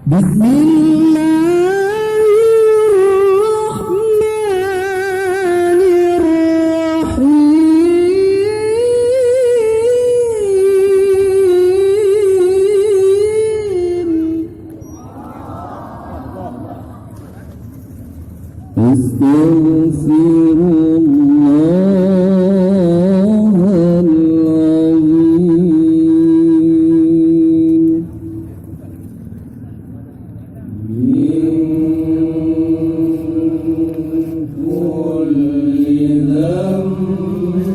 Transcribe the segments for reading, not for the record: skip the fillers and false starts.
بسم الله استغفر الله العظيم من كل ذنب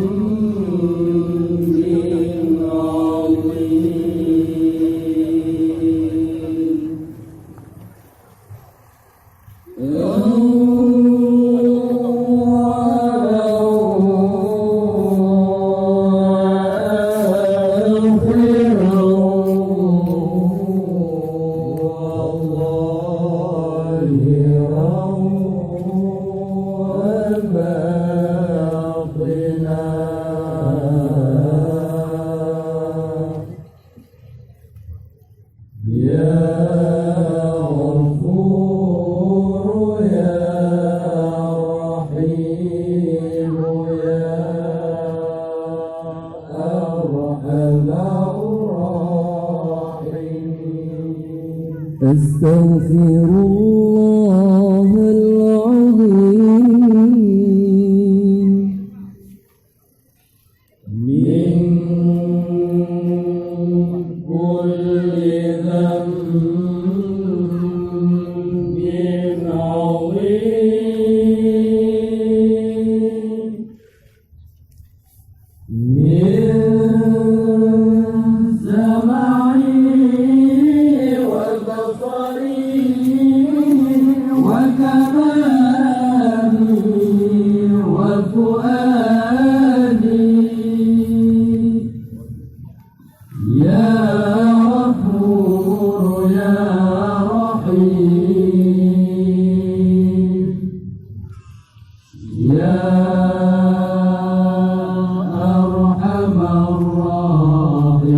أستغفر الله العظيم من كل ذنب عظيم من سمعي وكلامي وفؤادي يا غفور يا رحيم يا أرحم الراحمين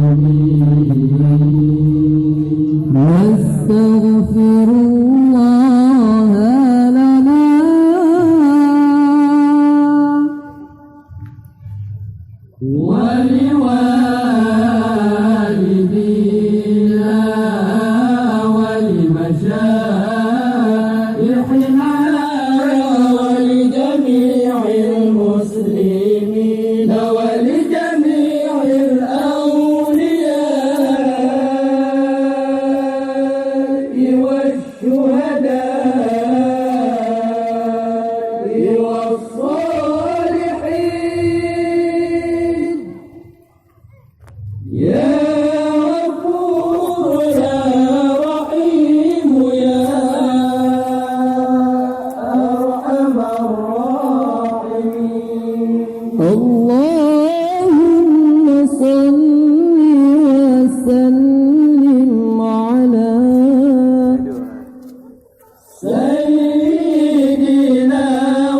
نستغفر الله لنا ولوالدينا ولمشايخنا ولجميع المسلمين ولجميع الأولياء والشهداء والصالحين يا غفور يا رحيم يا أرحم الراحمين اللهم صل وسلم على سيدنا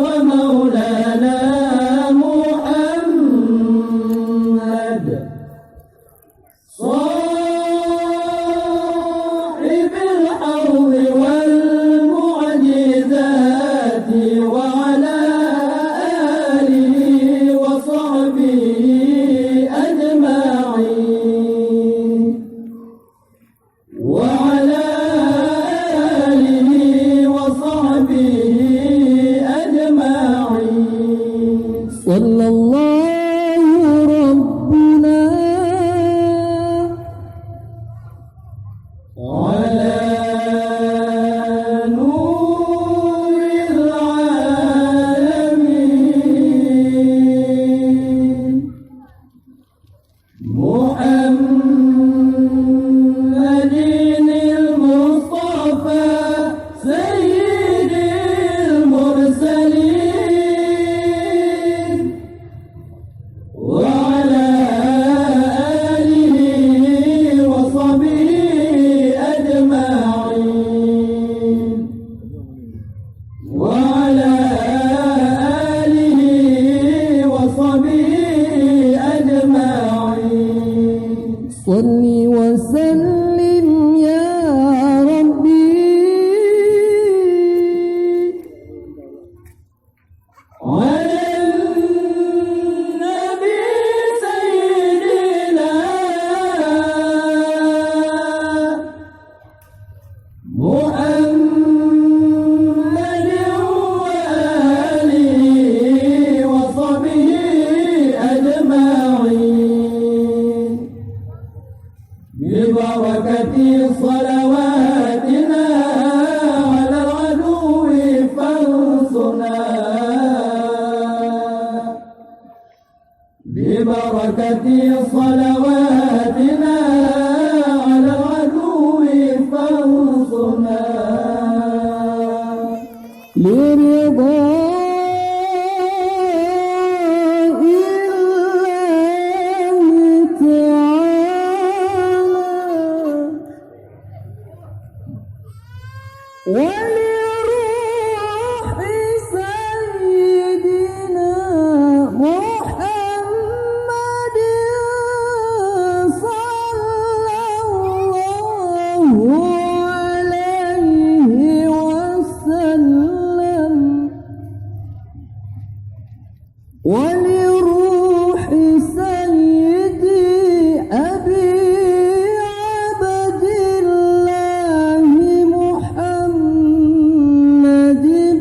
ومولانا محمد صاحب الحوض والمعجزات وعلى آله وصحبه أجمعين وعلى آله وصحبه أجمعين صلى الله ربنا على نور العالمين محمد المصطفى سيد المرسلين وعلى آله وصحبه أجمعين وعلى آله وصحبه أجمعين صل وسلم يا ربي ببركة صلواتنا على العدو فانصرنا ببركة صلواتنا على العدو فانصرنا لرضا ولروح سيدنا محمد صلى الله عليه وسلم ولروح سيدي أبي عبد الله محمد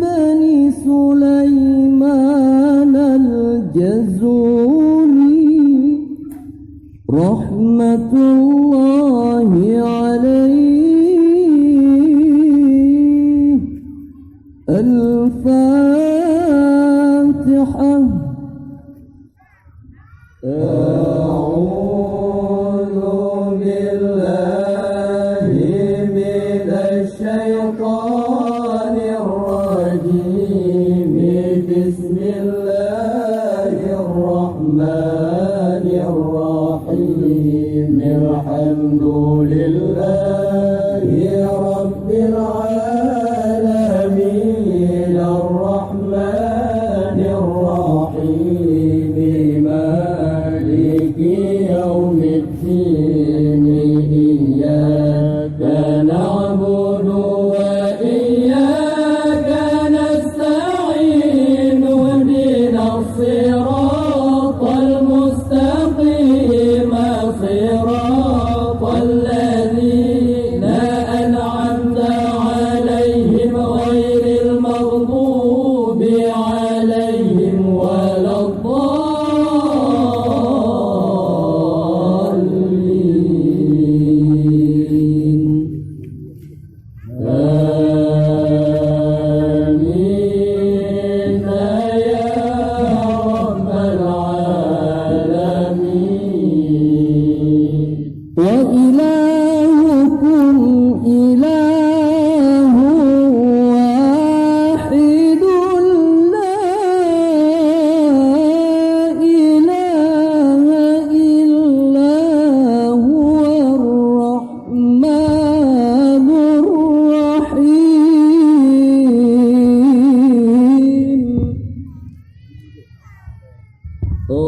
بن سليمان الجزولي رحمة الله عليه. الفاتحة. أعوذ بالله من الشيطان الرجيم. بسم الله الرحمن الرحيم. الحمد لله رب العالمين الرحمن الرحيم مالك يوم الدين. إياك نعبد وإياك نستعين. اهدنا الصراط المستقيم صراط الذين أنعمت عليهم غير المغضوب عليهم ولا الضالين. آمين يا رب العالمين. وإلهكم إله واحد لا إله إلا هو الرحمن الرحيم.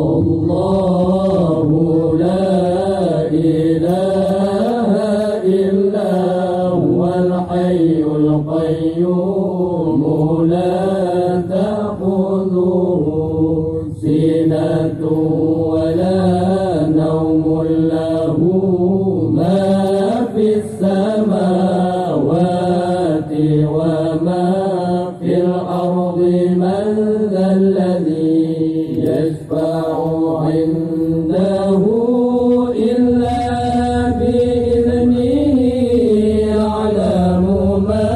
الله لا إله إلا هو الحي القيوم لا تأخذه سنة ولا نوم له ما في السماوات وما في الأرض. من ذا الذي يشفع عنده إلا بإذنه. يعلم ما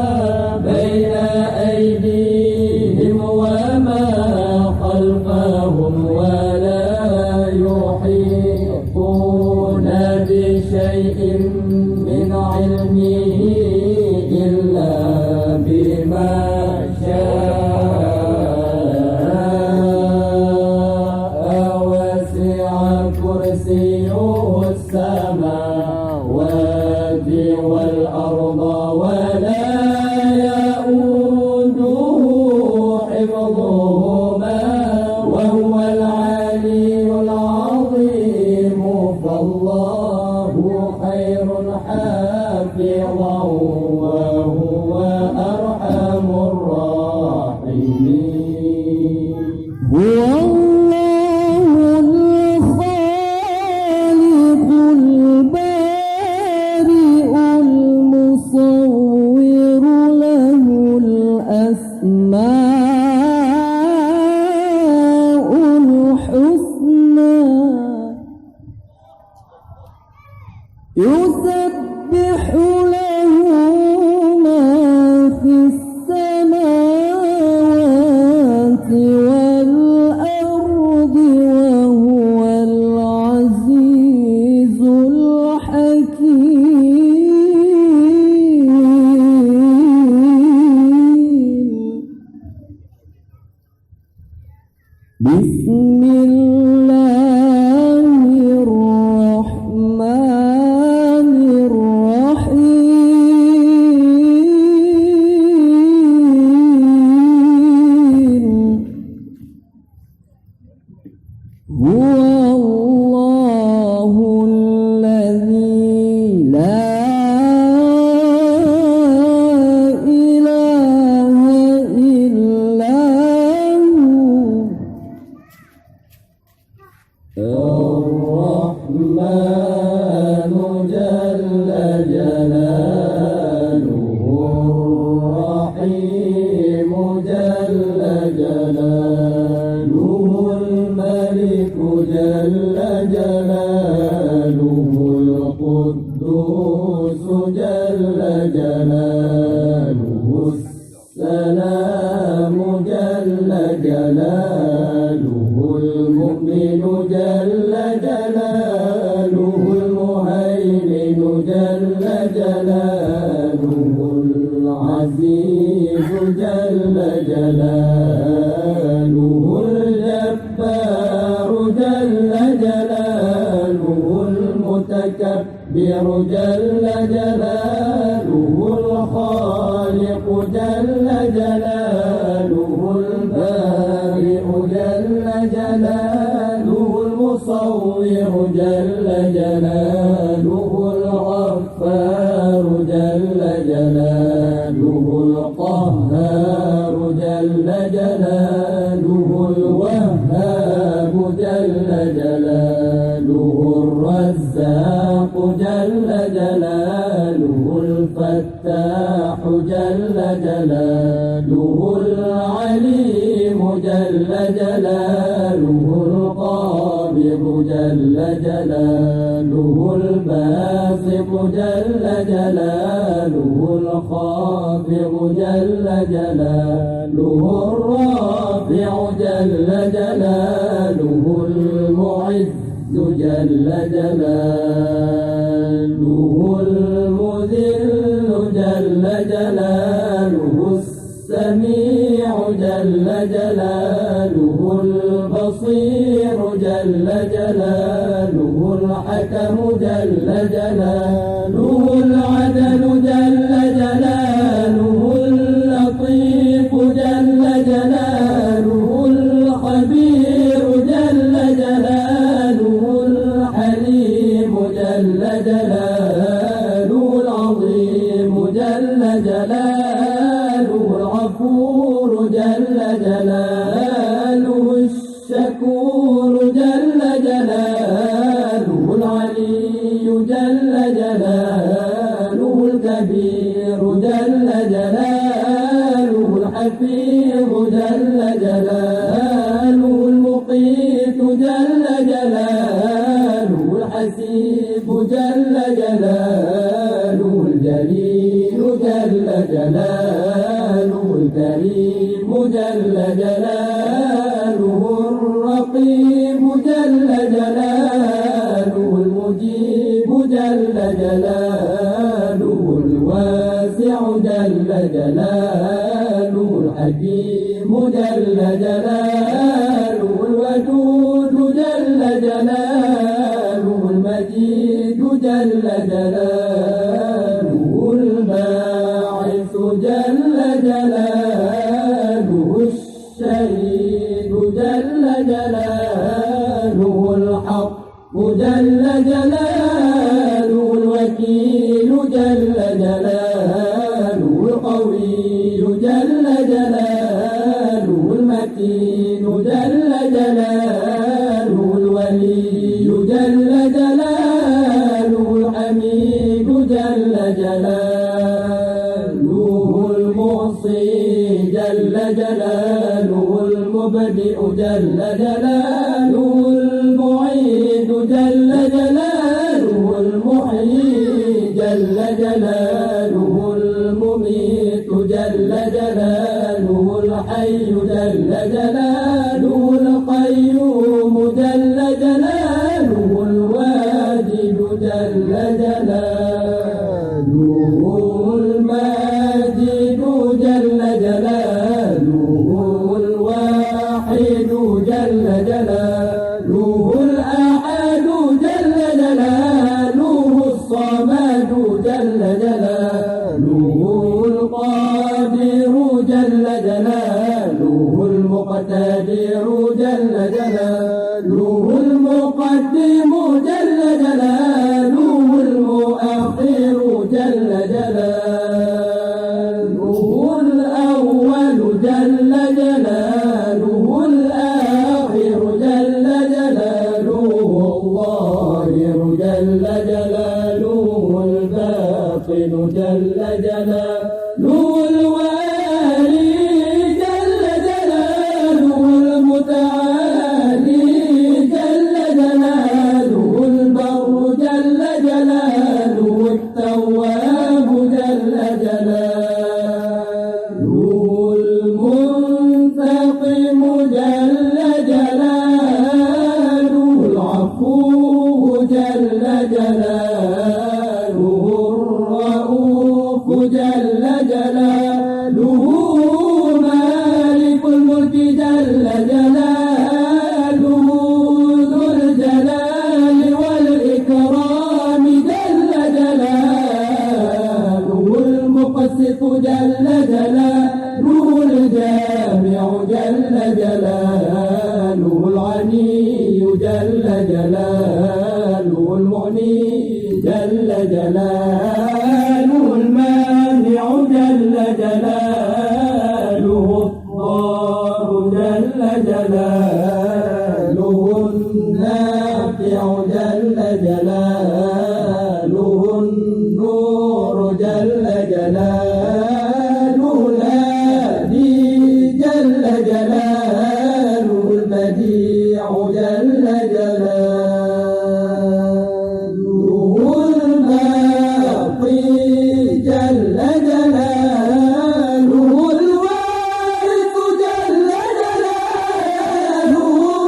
بين أيديهم وما خلفهم ولا يحيطون بشيء من علمه إلا بما شاء. وسع كرسيه السماوات والأرض ولا يؤوده حفظهما وهو العلي العظيم. فالله خير حافظا يسبح له ما في السماوات والأرض وهو العزيز الحكيم. بسم الله الرحمن الرحيم. هو الله الذي لا إله إلا هو الرحمن جل جلاله الرحيم جل جلاله الملك جل جلاله القدوس جل جلاله السلام جل جلاله المؤمن جل جلاله المهيمن جل جلاله العزيز جل جلاله الجبار جل جلاله المتكبر جل جلاله الخالق جل جلاله البارئ جل جلاله المصور جل جلاله الغفار جل جلاله القهار جل جلاله الوهاب جل جلاله الرزاق جل جلاله الفتاح جل جلاله العليم جل جلاله القابض جل جلاله الباسط جل جلاله الخافض جل جلاله الرافع جل جلاله المعز جل جلاله المذل جل جلاله السميع جل جلاله البصير جل جلاله الحكم جل جلاله العدل جل جلاله اللطيف جل جلاله الخبير جل جلاله الحليم جل جلاله العظيم جل جلاله الغفور جل جلاله الشكور جل جلاله العلي جل جلاله الكبير جل جلاله الحفيظ جل جلاله المقيت جل جلاله الحسيب جل جلاله الجليل جل جلاله الكريم جل جلاله الرقيب جل جلاله المجيب جل جلاله الواسع جل جلاله الحكيم جل جلاله الودود جل جلاله المجيد جل جلاله الباعث جل جلاله الشهيد جل جلاله الحق جل جلاله الوكيل جل جلاله القوي جل جلاله المتين جل جلاله الولي جل جلاله الحميد جل جلاله المحصي جل جلاله المبدئ جل جلاله المعيد جل جلاله المحيي جل جلاله الماجد جل جلاله الواحد جل جلاله الأحد جل جلاله الصمد جل جلاله القادر جل جلاله المقتدر جل جلاله المقدم جل جلاله المؤخر جل جلاله الأول جل جلاله الآخر جل جلاله الظاهر جل جلاله الباطن جل جلاله الوالي جل جلاله المتعالي جل جلاله البر جل جلاله التواب جل جلاله المنتقم جل جلاله العفو جل جلاله الرؤوف جل جلاله مالك الملك جل جلاله ذو الجلال والإكرام جل جلاله المقسط جل جلاله الجامع جل جلاله الغني جل جلاله المغني جل جلاله المانع جل جلاله الضار جل جلاله النافع جل جلاله النور جل جلاله الهادي جل جلاله المبديع جل جلاله الباقي جل جلاله الوارث جل جلاله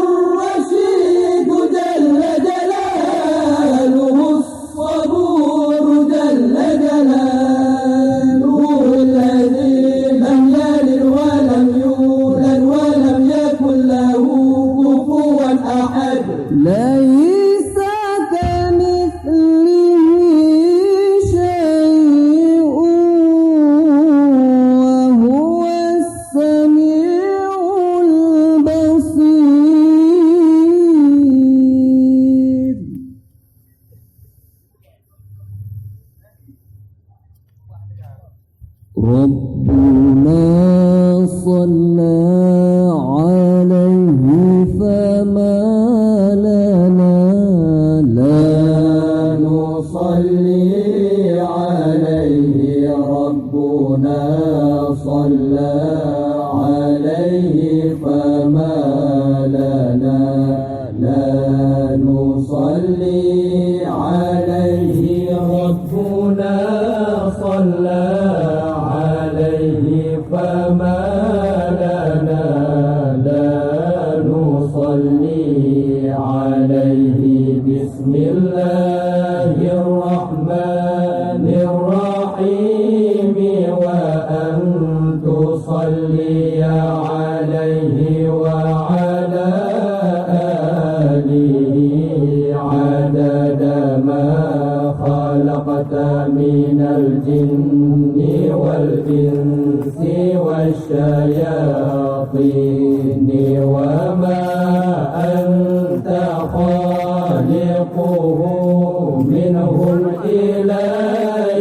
الرشيد جل جلاله الصبور جل جلاله الذي لم يلد ولم يولد ولم يكن له كفوا أحد ليس كمثله شيء وهو السميع البصير. ربنا صلى عليه فما لنا لا نصلي عليه ربنا صلى عليه فما لنا لا نصلي عليه ربنا صلى عليه فما لنا لا نصلي عليه. بسم الله الرحمن الرحيم وأن تصلي عليه وعلى آله عدد ما خلقت من الجن والإنس والشياطين وما أنت خالقه منهم إلى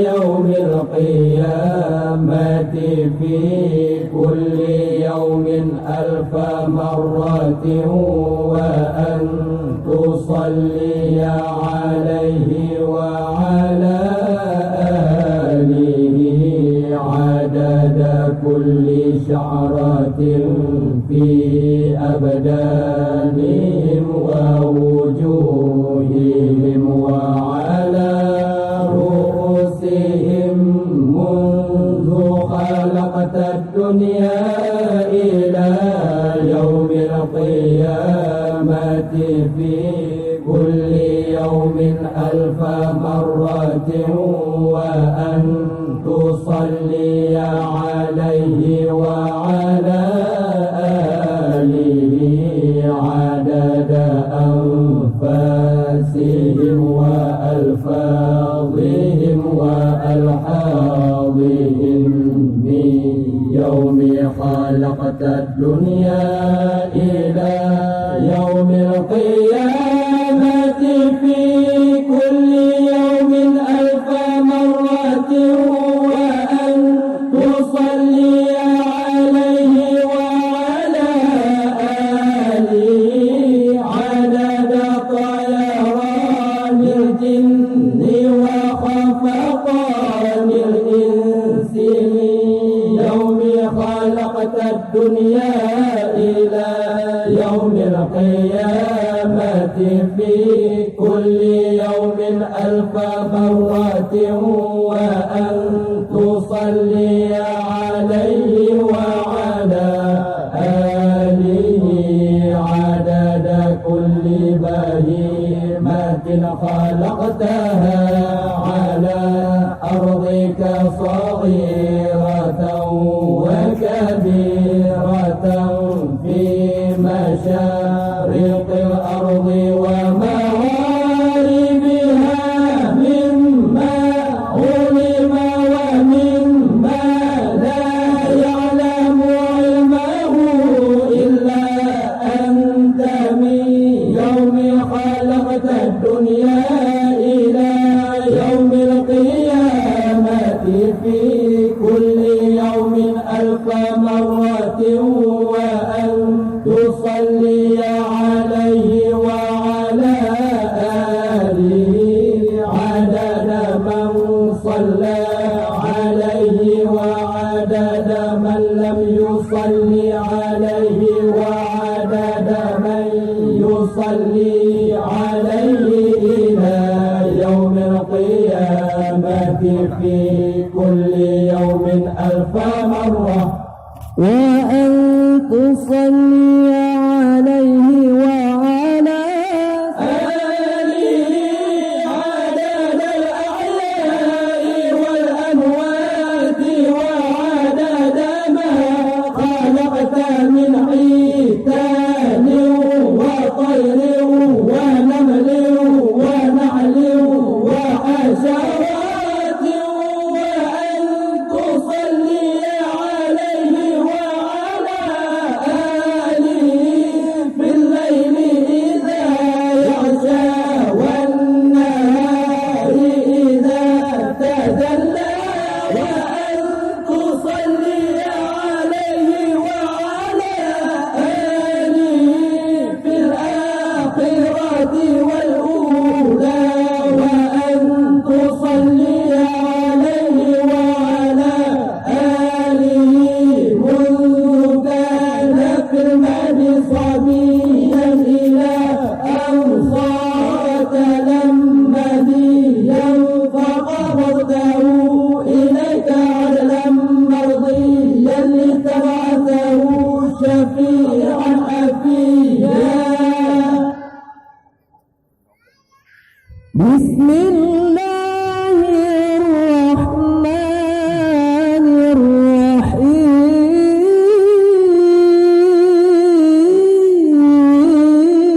يوم القيامة في كل يوم 1000 مرة وأن تصلي عليه وعلى آله عدد كل شعرة في أبدانهم ووجوههم وعلى رؤوسهم منذ خلقت الدنيا إلى يوم القيامة في كل يوم ألف مرة وأن تصلي عليه وعلى آله عدد أنفاسهم وألفاظهم وألحاظهم من يوم خلقت الدنيا إلى يوم القيامة في كل يوم ألف مرة وأن تصلي عليه وعلى آله عدد طيران الجن وخفقان الإنس من يوم خلقت الدنيا إلى يوم القيامة في كل يوم ألف مرة وأن تصلي عليه وعلى آله عدد كل بهيمة خلقتها على أرضك صغيرة وكبيرة في مشارق الأرض ومغاربها مما علم ومما لا يعلم علمه إلا أنت من يوم خلقت الدنيا إلى يوم القيامة في كل يوم ألف مرة وأن تصلي عليه وعلى آله عدد من صلى عليه وعدد من لم يصلي عليه وعدد من يصلي عليه إلى يوم القيامة في كل يوم ألف مرة وأن تصلي عليه وعلى آله عدد الأحياء والأموات وعدد ما خلقت من حيتان وطير ونمل ونحل وحشرات وأن تصلي عليه وعلى آله في الليل إذا يغشى والنهار إذا تجلى وأن تصلي عليه وعلى آله في الآخرة والأولى وأن تصلي عليه وعلى آله منذ كان في المهد صبيا إلى أن صار تلمذيا فقبضته إليك عدلا مرضيا لتبعثه شفيعا حفيا. بسم الله الرحمن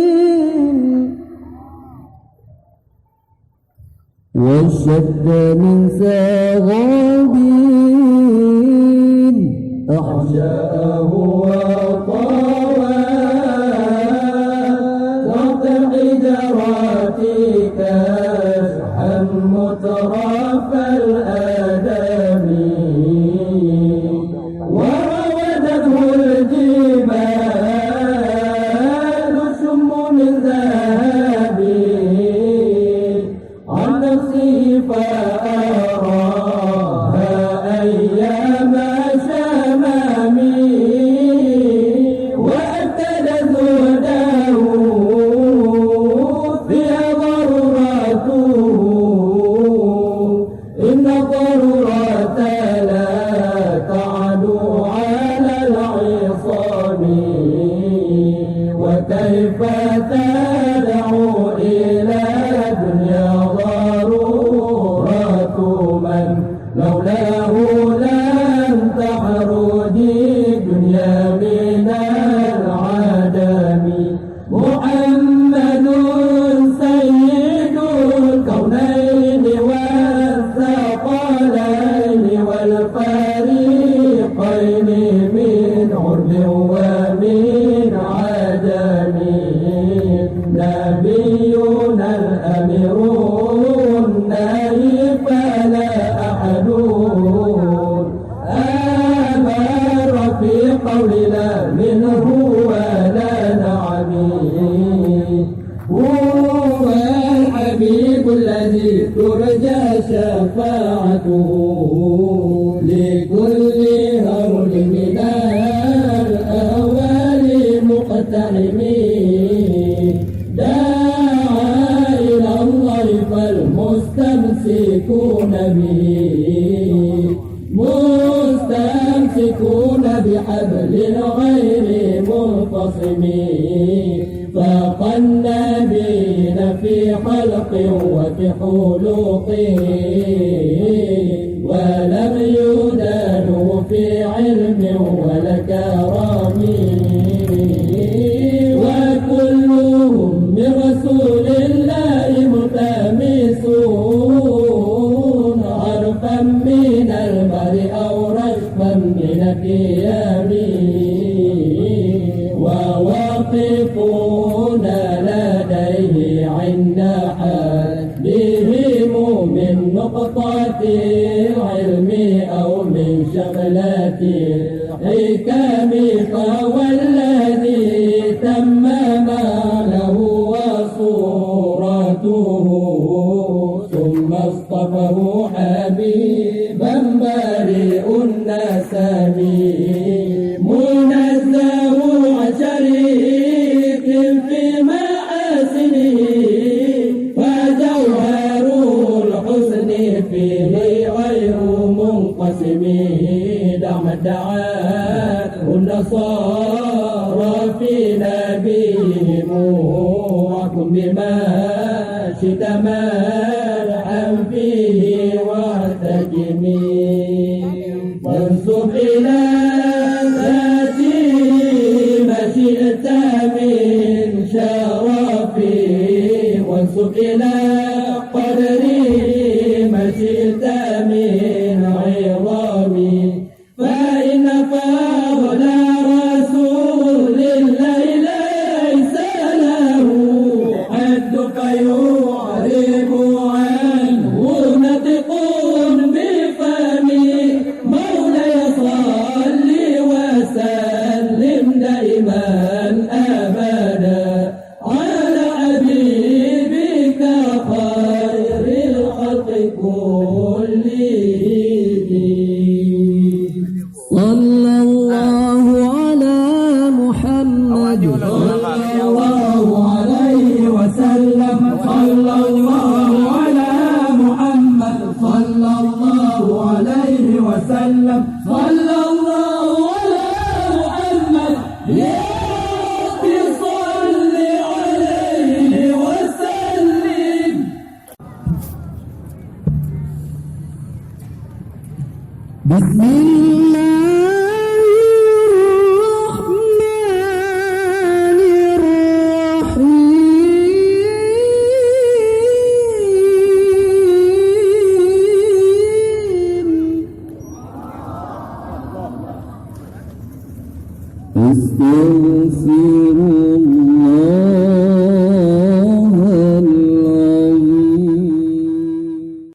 الرحيم والشد من ساغابين أحشاه وطوى تحت حجراتك أشحا مترف الآدم وراودته الجبال شم من ذهب عن نفسه فأراها أيام شمامي وأكد زهده فيها ضرورته إن ترجى شفاعته لكل هول من الأهوال مقتحم داعى إلى الله فالمستمسكون به مستمسكون بحبل غير منفصم فاق النبيين في خلق وفي خلق ولم يدانوا في علم ولا كرم وكلهم من رسول الله ملتمسون عرفا من البر أو رشفا من الثياب وواقفون لديه عند حدهم من نقطة العلم أو من شغلة الحكم فوالذي تم معناه وصورته ثم اصطفه حبيبا بريء النسم منزه عن شريك في محاسنه فجوهر الحسن فيه غير منقسم دعم دعاته النصارى في نبيهم وكن بما شئت مدحا فيه واحتكمي وانسب إلى ذاتي ما شئت من شرفي وانسب إلى قدري ما شئت من عظامي فإن فضل رسول الله ليس له حد فيعرب عنه نطق بفمي مولاي صل وسلم دائما أبدا على حبيبك خير الخلق كلهم صلى الله على محمد صلى الله عليه وسلم صلى الله على محمد صلى الله عليه وسلم صلى الله على محمد يا رب صل عليه وسلم. بسم الله